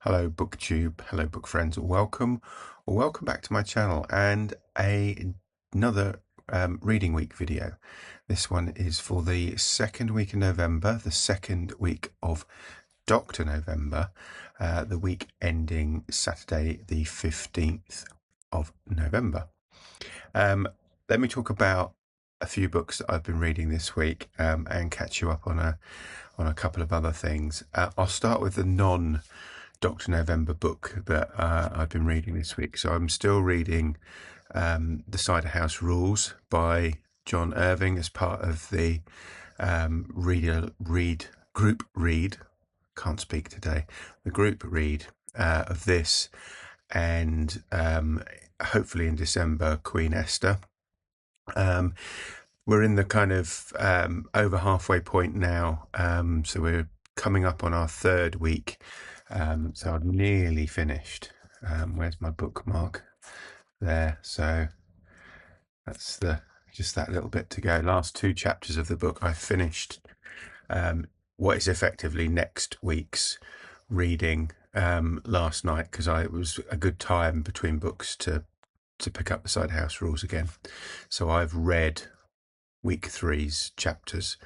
Hello booktube, hello book friends, welcome back to my channel and another reading week video. This one is for the second week of November, the second week of Dr. November, the week ending Saturday the 15th of November. Let me talk about a few books that I've been reading this week and catch you up on a couple of other things. I'll start with the Dr. November book that I've been reading this week. So I'm still reading the Cider House Rules by John Irving as part of the group read. Can't speak today. The group read of this, and hopefully in December, Queen Esther. We're in the kind of over halfway point now, so we're coming up on our third week. So I've nearly finished. Where's my bookmark? There. So that's just that little bit to go. Last two chapters of the book I finished. What is effectively next week's reading last night, because it was a good time between books to pick up the Cider House Rules again. So I've read week three's chapters,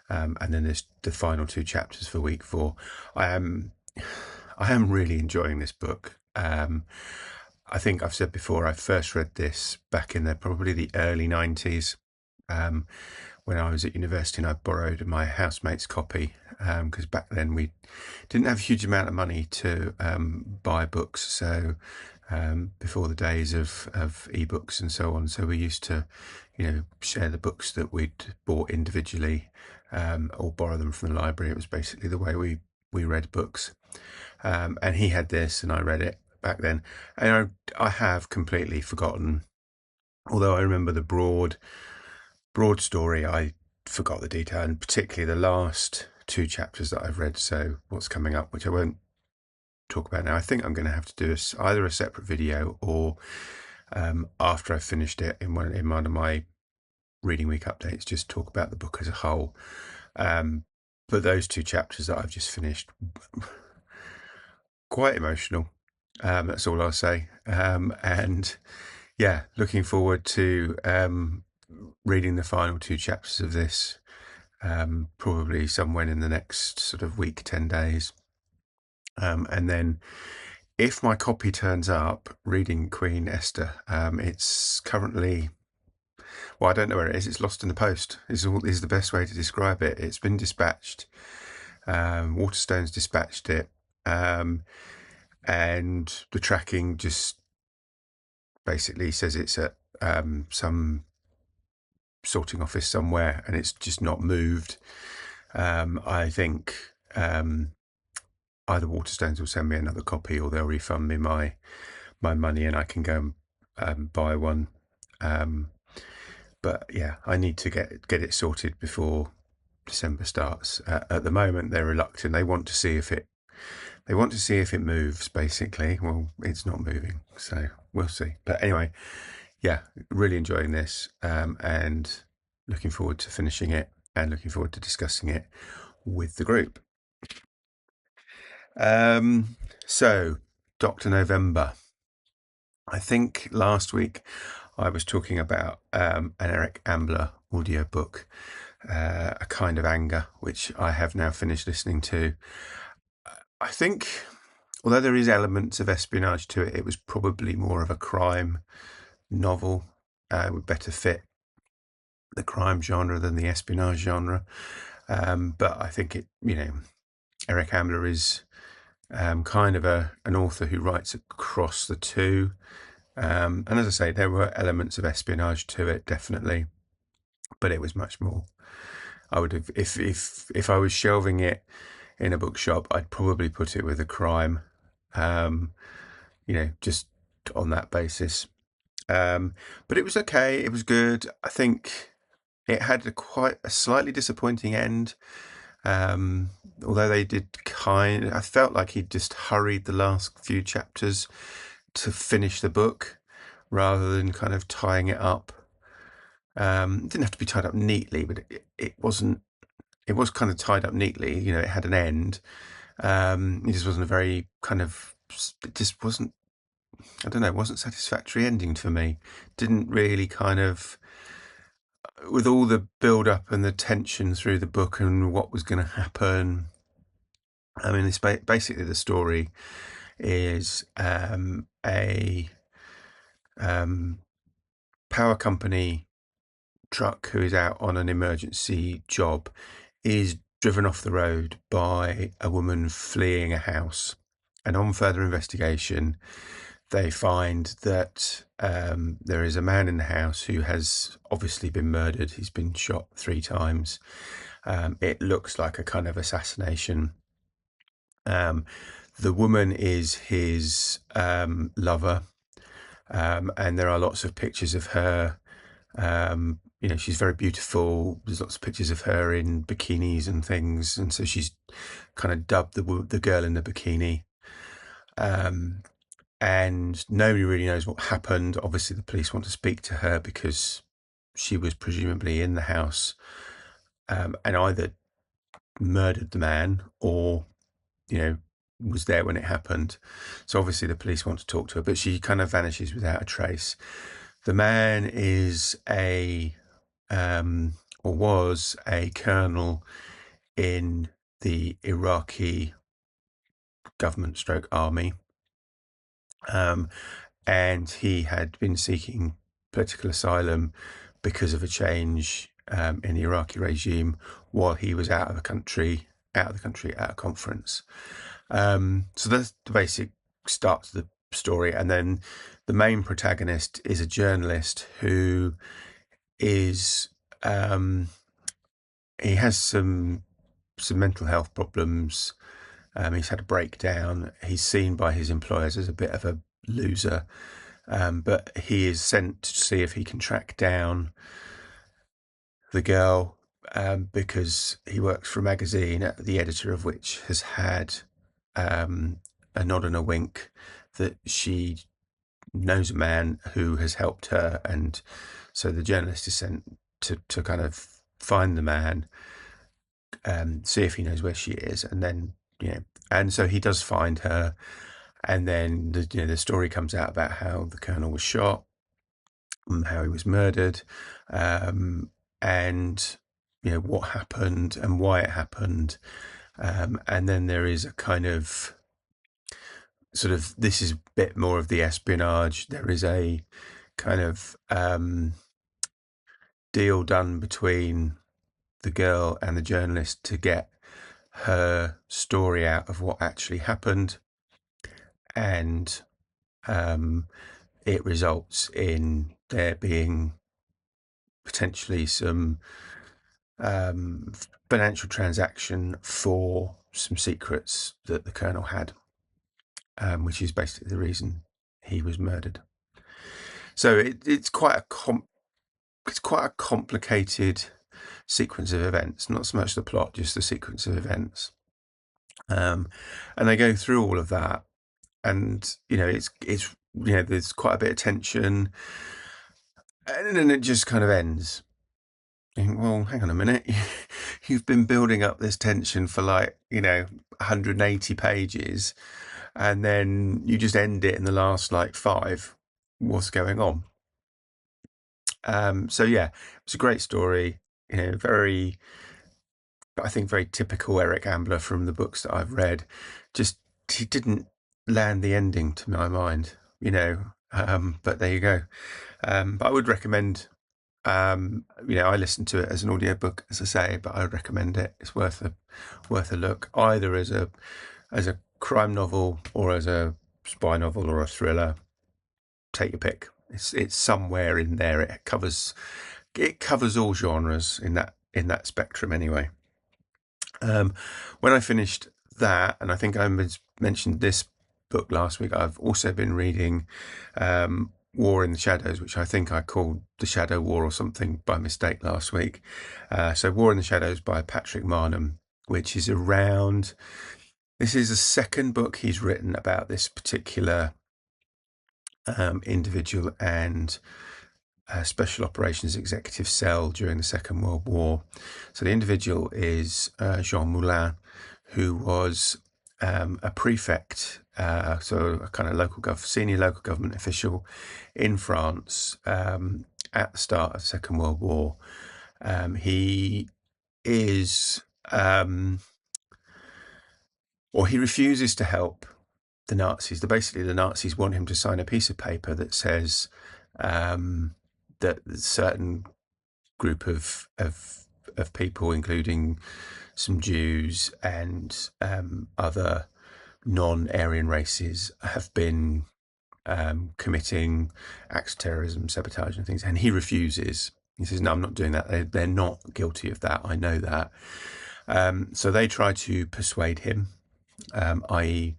and then there's the final two chapters for week four. I am really enjoying this book. I think I've said before, I first read this back in probably the early 90s, when I was at university, and I borrowed my housemate's copy, because back then we didn't have a huge amount of money to buy books. So before the days of ebooks and so on, so we used to, share the books that we'd bought individually, or borrow them from the library. It was basically the way we read books. And he had this, and I read it back then, and I have completely forgotten. Although I remember the broad story, I forgot the detail, and particularly the last two chapters that I've read. So what's coming up, which I won't talk about now. I think I'm going to have to do either a separate video or after I've finished it in one of my reading week updates, just talk about the book as a whole. But those two chapters that I've just finished, quite emotional. That's all I'll say. And yeah, looking forward to reading the final two chapters of this, probably somewhere in the next sort of week, 10 days. And then if my copy turns up, reading Queen Esther, it's currently, well, I don't know where it is. It's lost in the post is the best way to describe it. It's been dispatched. Waterstone's dispatched it. And the tracking just basically says it's at some sorting office somewhere, and it's just not moved. I think either Waterstones will send me another copy, or they'll refund me my money, and I can go and buy one. But yeah, I need to get it sorted before December starts. At the moment, they're reluctant. They want to see if it moves, basically. Well, it's not moving, so we'll see. But anyway, yeah, really enjoying this, and looking forward to finishing it, and looking forward to discussing it with the group. So Dr. November. I think last week I was talking about an Eric Ambler audiobook, A Kind of Anger, which I have now finished listening to. I think, although there is elements of espionage to it, it was probably more of a crime novel. Would better fit the crime genre than the espionage genre. But I think Eric Ambler is kind of an author who writes across the two. And as I say, there were elements of espionage to it, definitely, but it was much more. I would have, if I was shelving it in a bookshop, I'd probably put it with a crime, just on that basis. But it was okay. It was good. I think it had quite a slightly disappointing end. Although they did I felt like he just hurried the last few chapters to finish the book rather than kind of tying it up. It didn't have to be tied up neatly, but it was kind of tied up neatly. It had an end, It just wasn't a very kind of, it just wasn't, I don't know, it wasn't satisfactory ending for me. Didn't really kind of, with all the build up and the tension through the book and what was going to happen. I mean, it's basically the story is a power company truck who is out on an emergency job is driven off the road by a woman fleeing a house. And on further investigation, they find that there is a man in the house who has obviously been murdered. He's been shot 3 times. It looks like a kind of assassination. The woman is his lover, and there are lots of pictures of her. She's very beautiful. There's lots of pictures of her in bikinis and things, and so she's kind of dubbed the girl in the bikini. And nobody really knows what happened. Obviously, the police want to speak to her because she was presumably in the house and either murdered the man or, was there when it happened. So obviously the police want to talk to her, but she kind of vanishes without a trace. The man is was a colonel in the Iraqi government / army. And he had been seeking political asylum because of a change in the Iraqi regime while he was out of the country at a conference. So that's the basic start to the story. And then the main protagonist is a journalist who is, he has some mental health problems. He's had a breakdown. He's seen by his employers as a bit of a loser, but he is sent to see if he can track down the girl because he works for a magazine, the editor of which has had a nod and a wink that she knows a man who has helped her, and so the journalist is sent to kind of find the man, see if he knows where she is, and then and so he does find her, and then the story comes out about how the colonel was shot, how he was murdered, and what happened and why it happened, and then there is a kind of sort of, this is a bit more of the espionage. There is a kind of deal done between the girl and the journalist to get her story out of what actually happened, and it results in there being potentially some financial transaction for some secrets that the colonel had, which is basically the reason he was murdered. So it's quite a complicated sequence of events, not so much the plot, just the sequence of events. And they go through all of that, and it's there's quite a bit of tension, and then it just kind of ends. Well, hang on a minute. You've been building up this tension for 180 pages, and then you just end it in the last 5. What's going on? So yeah, it's a great story. Very, I think, very typical Eric Ambler from the books that I've read. Just he didn't land the ending to my mind, but there you go. But I would recommend. I listened to it as an audiobook, as I say, but I would recommend it. It's worth a look, either as a crime novel or as a spy novel or a thriller. Take your pick. It's somewhere in there. It covers all genres in that spectrum anyway. When I finished that, and I think I mentioned this book last week, I've also been reading War in the Shadows, which I think I called The Shadow War or something by mistake last week. So War in the Shadows by Patrick Marnham, which is around, this is the second book he's written about this particular individual and Special Operations Executive Cell during the Second World War. So the individual is Jean Moulin, who was a prefect, so a kind of senior local government official in France at the start of the Second World War. He is, or he refuses to help the Nazis. Basically, the Nazis want him to sign a piece of paper that says that a certain group of people, including some Jews and other non-Aryan races, have been committing acts of terrorism, sabotage, and things. And he refuses. He says, "No, I'm not doing that. They're not guilty of that. I know that." So they try to persuade him, i.e.,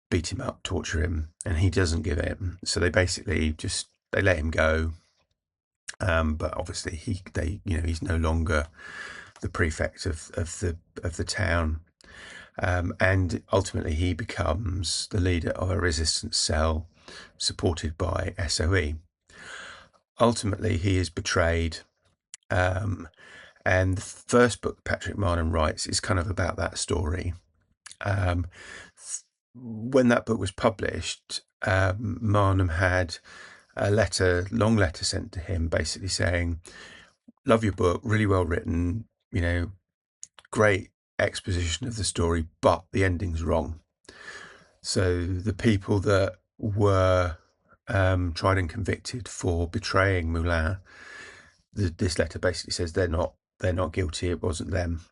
beat him up, torture him, and he doesn't give it. So they basically they let him go. But obviously he's no longer the prefect of the town. And ultimately he becomes the leader of a resistance cell supported by SOE. Ultimately he is betrayed. And the first book Patrick Marnham writes is kind of about that story. When that book was published, Marnham had a long letter sent to him basically saying, "Love your book, really well written, great exposition of the story, but the ending's wrong." So the people that were tried and convicted for betraying Moulin, this letter basically says they're not guilty. It wasn't them.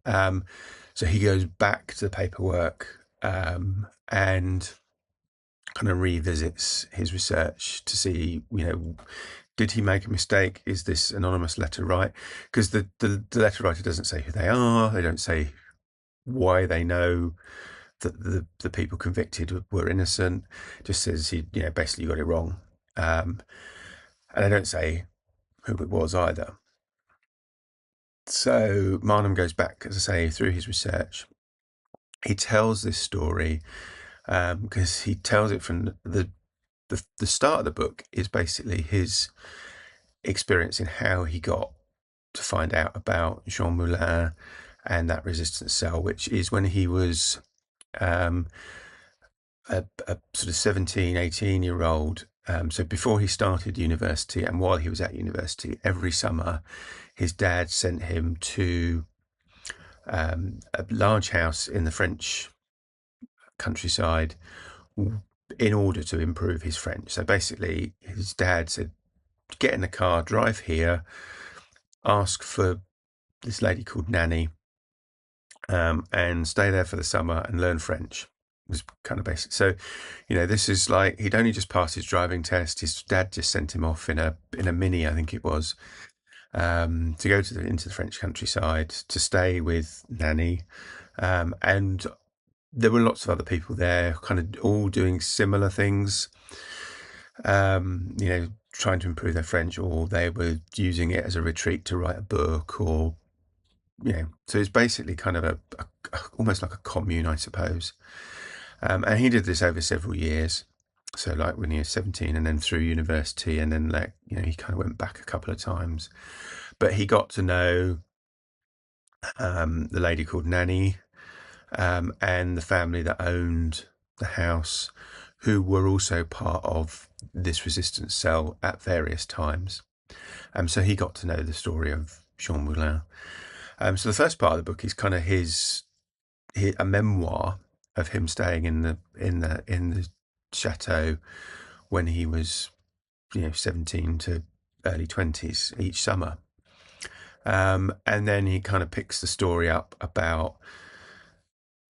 So he goes back to the paperwork and kind of revisits his research to see, did he make a mistake? Is this anonymous letter right? Because the letter writer doesn't say who they are. They don't say why they know that the people convicted were innocent. It just says he basically got it wrong. And they don't say who it was either. So Marnham goes back, as I say, through his research. He tells this story because he tells it from the start of the book is basically his experience in how he got to find out about Jean Moulin and that resistance cell, which is when he was a sort of 17, 18-year-old. So before he started university and while he was at university, every summer his dad sent him to a large house in the French countryside in order to improve his French. So basically his dad said, "Get in the car, drive here, ask for this lady called Nanny, and stay there for the summer and learn French." It was kind of basic. So, this is like he'd only just passed his driving test. His dad just sent him off in a Mini, I think it was, to go into the French countryside to stay with Nanny, and there were lots of other people there, kind of all doing similar things. Trying to improve their French, or they were using it as a retreat to write a book, or so it's basically kind of almost like a commune, I suppose. And he did this over several years. So like when he was 17 and then through university, and then he kind of went back a couple of times. But he got to know the lady called Nanny and the family that owned the house, who were also part of this resistance cell at various times. So he got to know the story of Jean Moulin. So the first part of the book is kind of a memoir of him staying in the chateau when he was 17 to early 20s each summer. And then he kind of picks the story up about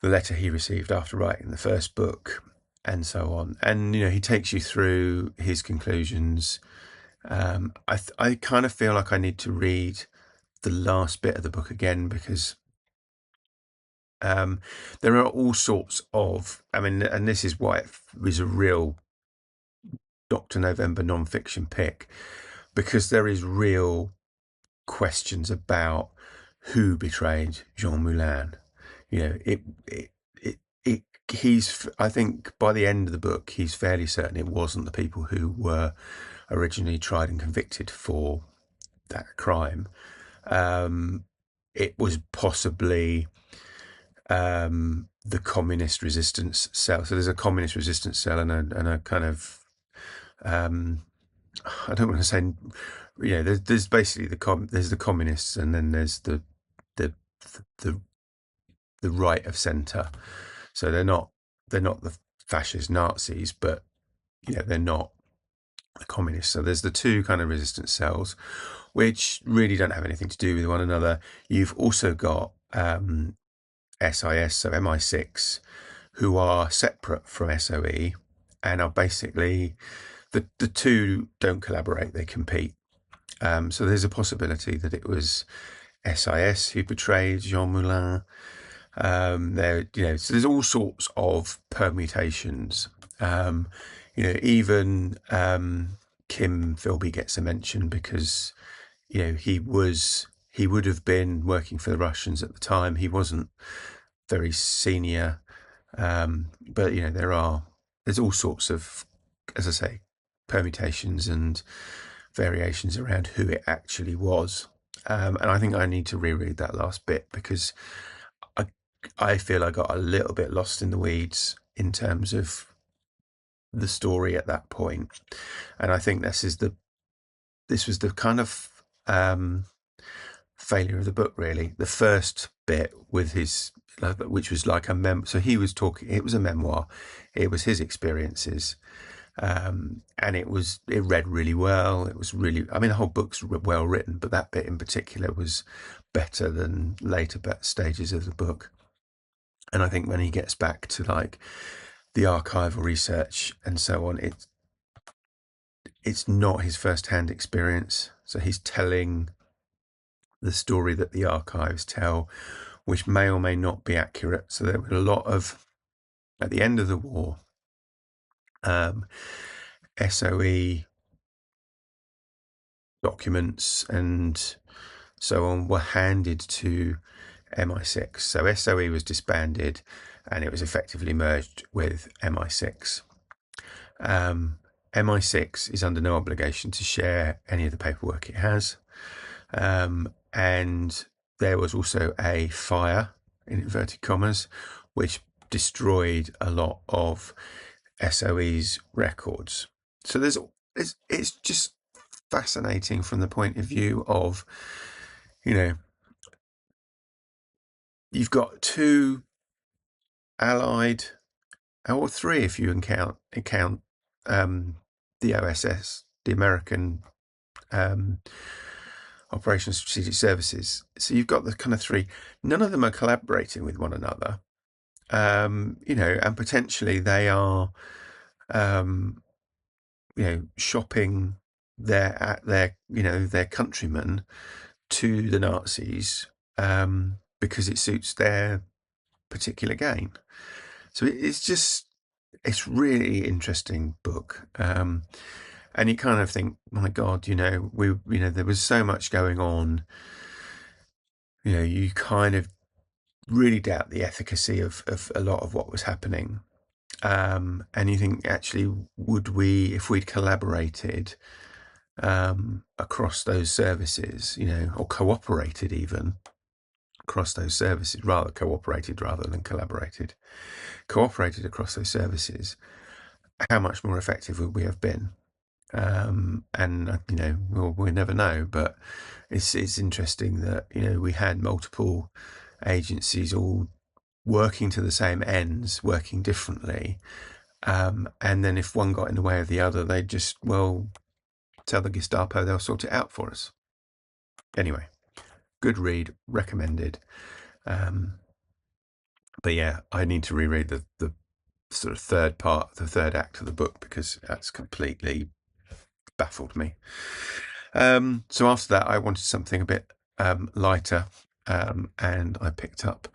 the letter he received after writing the first book and so on. And, he takes you through his conclusions. I kind of feel like I need to read the last bit of the book again because there are all sorts of, and this is why it was a real Dr. NoVember non-fiction pick, because there is real questions about who betrayed Jean Moulin. I think by the end of the book, he's fairly certain it wasn't the people who were originally tried and convicted for that crime. It was possibly the communist resistance cell. So there's a communist resistance cell and a kind of I don't want to say, there's basically there's the communists, and then there's the the the right of centre. So they're not the fascist Nazis, but they're not the communists. So there's the two kind of resistance cells, which really don't have anything to do with one another. You've also got SIS, so MI6, who are separate from SOE and are basically the two don't collaborate, they compete. So there's a possibility that it was SIS who betrayed Jean Moulin. So there's all sorts of permutations. Even Kim Philby gets a mention because he would have been working for the Russians at the time. He wasn't very senior, but there's all sorts of, as I say, permutations and variations around who it actually was. And I think I need to reread that last bit because I feel I got a little bit lost in the weeds in terms of the story at that point. And I think this was the kind of failure of the book, really. The first bit with his, which was like so he was talking, it was a memoir, it was his experiences. And it read really well. It was really, the whole book's well written, but that bit in particular was better than later stages of the book. And I think when he gets back to like the archival research and so on, it's not his first-hand experience. So he's telling the story that the archives tell, which may or may not be accurate. So there were a lot of, at the end of the war, SOE documents and so on were handed to MI6. So SOE was disbanded and it was effectively merged with MI6. MI6 is under no obligation to share any of the paperwork it has. And there was also a fire, in inverted commas, which destroyed a lot of SOE's records. So it's just fascinating from the point of view of, you've got two allied, or three if you count the OSS, the American Operations Strategic Services. So you've got the kind of three. None of them are collaborating with one another, and potentially they are, shopping their countrymen to the Nazis because it suits their particular gain. So it's really interesting book. And you kind of think, my God, there was so much going on. You kind of really doubt the efficacy of a lot of what was happening. And you think, actually, if we'd collaborated across those services, or cooperated even across those services, cooperated rather than collaborated across those services, how much more effective would we have been? And we'll never know, but it's interesting that we had multiple agencies all working to the same ends, working differently, and then if one got in the way of the other, they'd just tell the Gestapo they'll sort it out for us. Anyway, good read, recommended. But yeah, I need to reread the sort of third act of the book because that's completely baffled me. So after that, I wanted something a bit lighter, and I picked up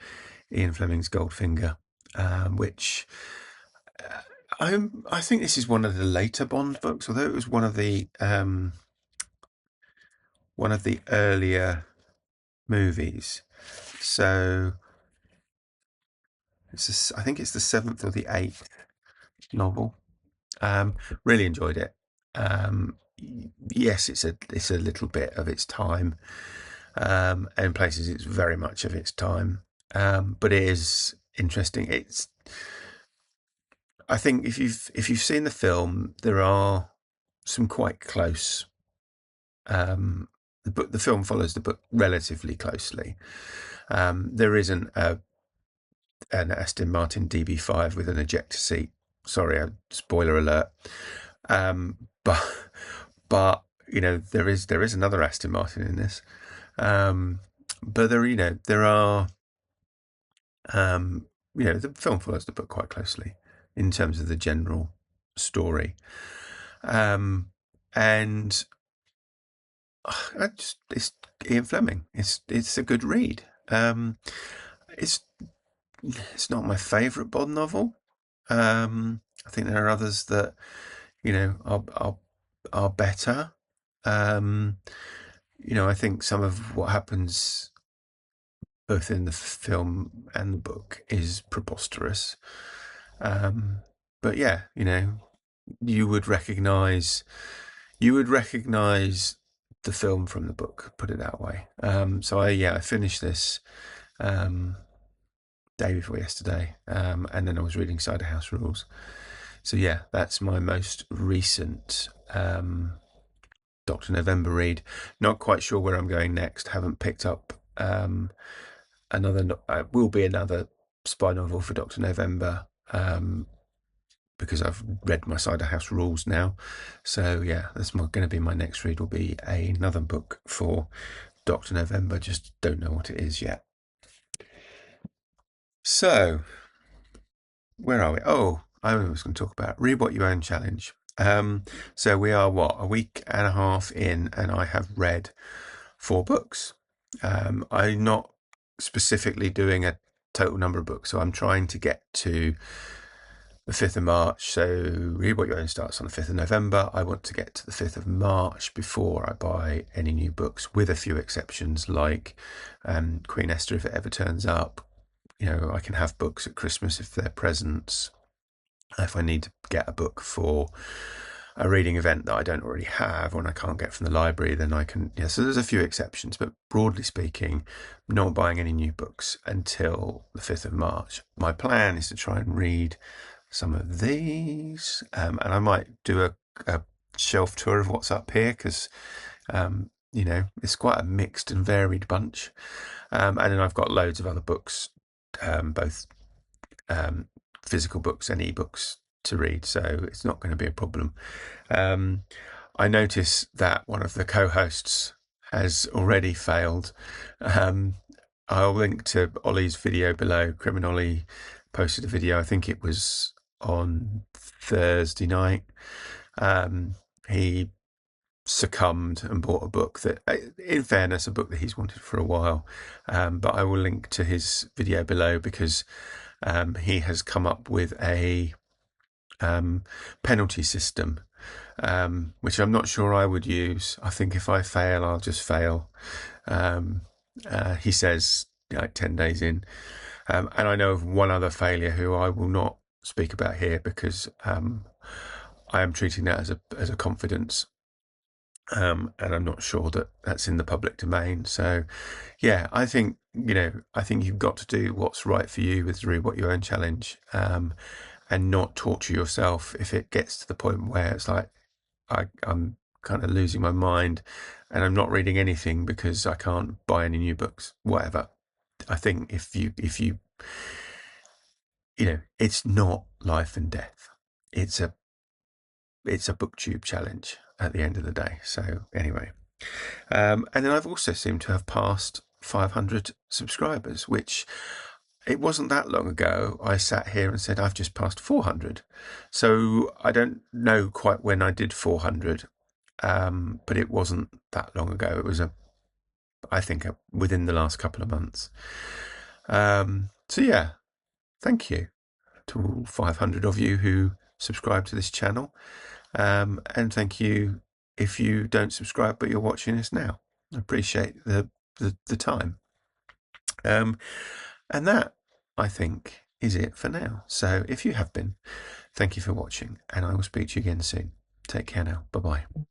Ian Fleming's Goldfinger, which I think this is one of the later Bond books, although it was one of the earlier movies. So I think it's the 7th or the 8th novel. Really enjoyed it. Yes, it's a little bit of its time. In places it's very much of its time. but it is interesting. I think if you've seen the film, there are some quite close. The film follows the book relatively closely. There isn't an Aston Martin DB5 with an ejector seat. Sorry, spoiler alert. But there is another Aston Martin in this. But there are the film follows the book quite closely in terms of the general story. And it's Ian Fleming. It's a good read. It's not my favourite Bond novel. I think there are others that are better. I think some of what happens both in the film and the book is preposterous. But yeah, you would recognise the film from the book, put it that way. So I finished this day before yesterday, and then I was reading Cider House Rules. So yeah, that's my most recent Dr. November read. Not quite sure where I'm going next. Haven't picked up will be another spy novel for Dr. November, because I've read my Cider House Rules now. So yeah, that's going to be my next read. Will be another book for Dr. November. Just don't know what it is yet. So where are we? Oh, I was going to talk about Read What You Own challenge. So we are a week and a half in, and I have read 4 books. I'm not specifically doing a total number of books, so I'm trying to get to the 5th of March. So Read What You Own starts on the 5th of November. I want to get to the 5th of March before I buy any new books, with a few exceptions like Queen Esther, if it ever turns up. I can have books at Christmas if they're presents. If I need to get a book for a reading event that I don't already have, or I can't get from the library, then I can. So there's a few exceptions, but broadly speaking, I'm not buying any new books until the 5th of March. My plan is to try and read some of these, and I might do a shelf tour of what's up here, because it's quite a mixed and varied bunch. And then I've got loads of other books, both physical books and ebooks to read, so it's not going to be a problem. I notice that one of the co-hosts has already failed. I'll link to Ollie's video below. Ollie posted a video, I think it was on Thursday night. He succumbed and bought a book that, in fairness, a book that he's wanted for a while. But I will link to his video below, because he has come up with a penalty system, which I'm not sure I would use. I think if I fail, I'll just fail. He says 10 days in. And I know of one other failure who I will not speak about here, because I am treating that as a confidence. And I'm not sure that that's in the public domain. So yeah, I think you've got to do what's right for you with Read What You Own challenge, and not torture yourself if it gets to the point where it's like I'm kind of losing my mind and I'm not reading anything because I can't buy any new books, whatever. I think if you it's not life and death. It's a booktube challenge at the end of the day. So anyway, and then I've also seemed to have passed 500 subscribers, which it wasn't that long ago I sat here and said I've just passed 400. So I don't know quite when I did 400, but it wasn't that long ago. It was I think within the last couple of months. So yeah, thank you to all 500 of you who subscribe to this channel. And thank you if you don't subscribe but you're watching this now. I appreciate the time. And that, I think, is it for now. So if you have been, thank you for watching, and I will speak to you again soon. Take care now. Bye-bye.